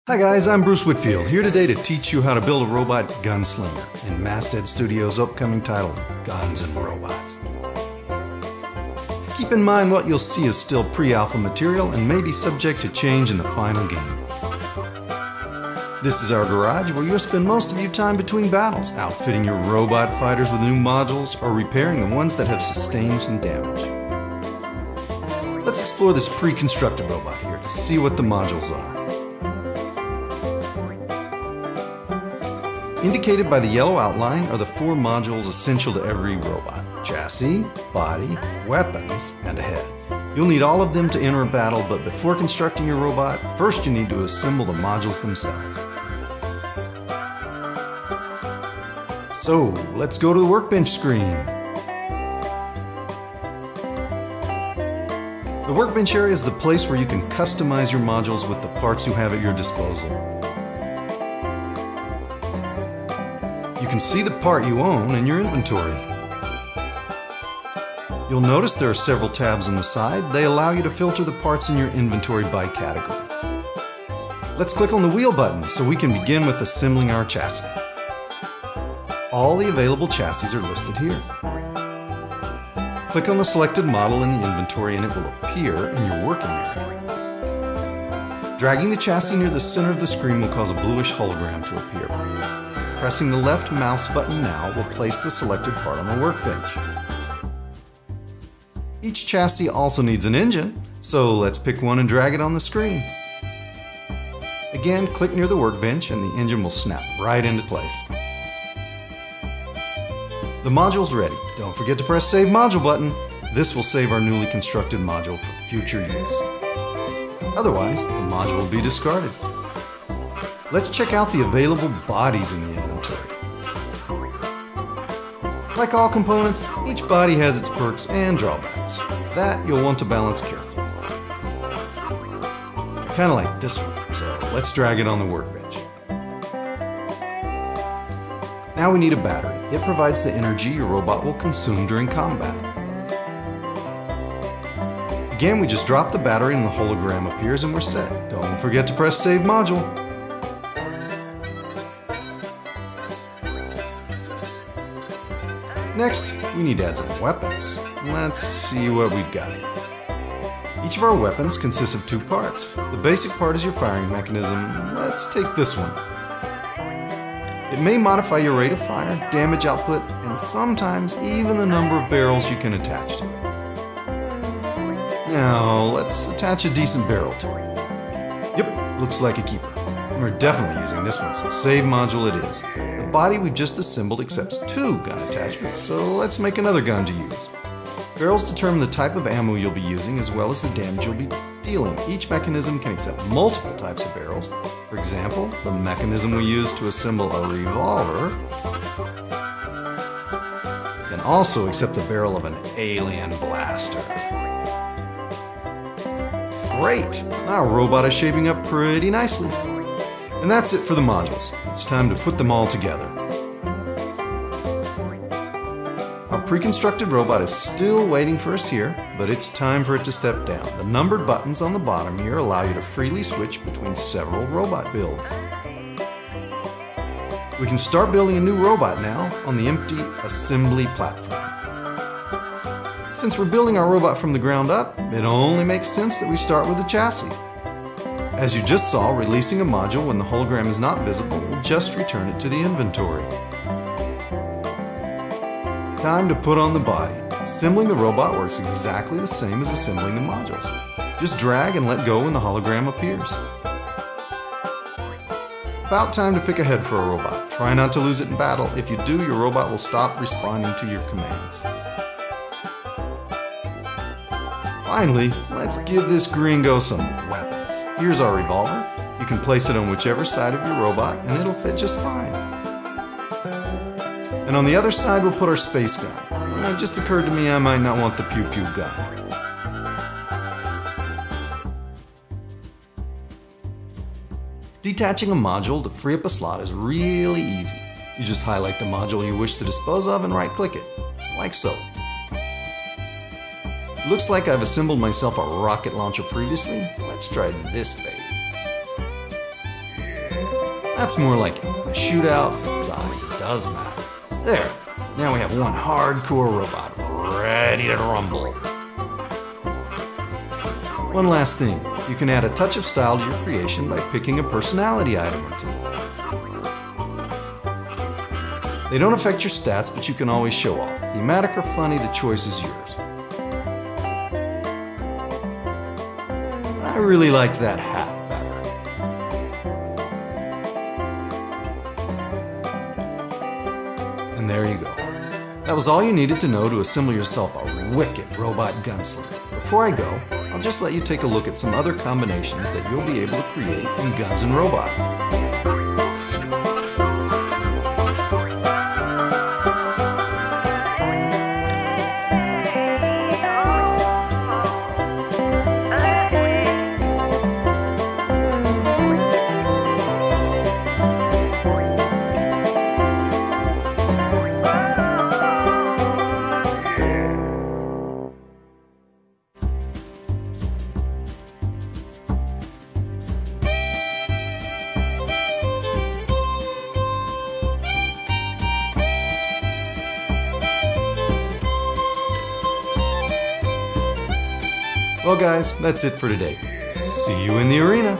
Hi guys, I'm Bruce Whitfield, here today to teach you how to build a robot gunslinger in Masthead Studios' upcoming title, Guns and Robots. Keep in mind what you'll see is still pre-alpha material and may be subject to change in the final game. This is our garage where you'll spend most of your time between battles, outfitting your robot fighters with new modules or repairing the ones that have sustained some damage. Let's explore this pre-constructed robot here to see what the modules are. Indicated by the yellow outline are the 4 modules essential to every robot: chassis, body, weapons, and a head. You'll need all of them to enter a battle, but before constructing your robot, first you need to assemble the modules themselves. So, let's go to the workbench screen. The workbench area is the place where you can customize your modules with the parts you have at your disposal. You can see the part you own in your inventory. You'll notice there are several tabs on the side. They allow you to filter the parts in your inventory by category. Let's click on the wheel button so we can begin with assembling our chassis. All the available chassis are listed here. Click on the selected model in the inventory and it will appear in your working area. Dragging the chassis near the center of the screen will cause a bluish hologram to appear. Pressing the left mouse button now will place the selected part on the workbench. Each chassis also needs an engine, so let's pick one and drag it on the screen. Again, click near the workbench and the engine will snap right into place. The module's ready. Don't forget to press Save Module button. This will save our newly constructed module for future use. Otherwise, the module will be discarded. Let's check out the available bodies in the inventory. Like all components, each body has its perks and drawbacks. That you'll want to balance carefully. Kinda like this one, so let's drag it on the workbench. Now we need a battery. It provides the energy your robot will consume during combat. Again, we just drop the battery and the hologram appears and we're set. Don't forget to press Save Module. Next, we need to add some weapons. Let's see what we've got here. Each of our weapons consists of 2 parts. The basic part is your firing mechanism. Let's take this one. It may modify your rate of fire, damage output, and sometimes even the number of barrels you can attach to it. Now, let's attach a decent barrel to it. Yep, looks like a keeper. We're definitely using this one, so Save Module it is. The body we've just assembled accepts 2 gun attachments, so let's make another gun to use. Barrels determine the type of ammo you'll be using as well as the damage you'll be dealing. Each mechanism can accept multiple types of barrels. For example, the mechanism we use to assemble a revolver can also accept the barrel of an alien blaster. Great! Our robot is shaping up pretty nicely. And that's it for the modules. It's time to put them all together. Our pre-constructed robot is still waiting for us here, but it's time for it to step down. The numbered buttons on the bottom here allow you to freely switch between several robot builds. We can start building a new robot now on the empty assembly platform. Since we're building our robot from the ground up, it only makes sense that we start with a chassis. As you just saw, releasing a module when the hologram is not visible will just return it to the inventory. Time to put on the body. Assembling the robot works exactly the same as assembling the modules. Just drag and let go when the hologram appears. About time to pick a head for a robot. Try not to lose it in battle. If you do, your robot will stop responding to your commands. Finally, let's give this gringo some weapons. Here's our revolver. You can place it on whichever side of your robot and it'll fit just fine. And on the other side we'll put our space gun. It just occurred to me I might not want the pew-pew gun. Detaching a module to free up a slot is really easy. You just highlight the module you wish to dispose of and right-click it, like so. Looks like I've assembled myself a rocket launcher previously. Let's try this baby. That's more like it. A shootout, size does matter. There, now we have one hardcore robot ready to rumble. One last thing, you can add a touch of style to your creation by picking a personality item or two. They don't affect your stats, but you can always show off. Thematic or funny, the choice is yours. I really liked that hat better. And there you go. That was all you needed to know to assemble yourself a wicked robot gunslinger. Before I go, I'll just let you take a look at some other combinations that you'll be able to create in Guns N' Robots. Well guys, that's it for today. See you in the arena.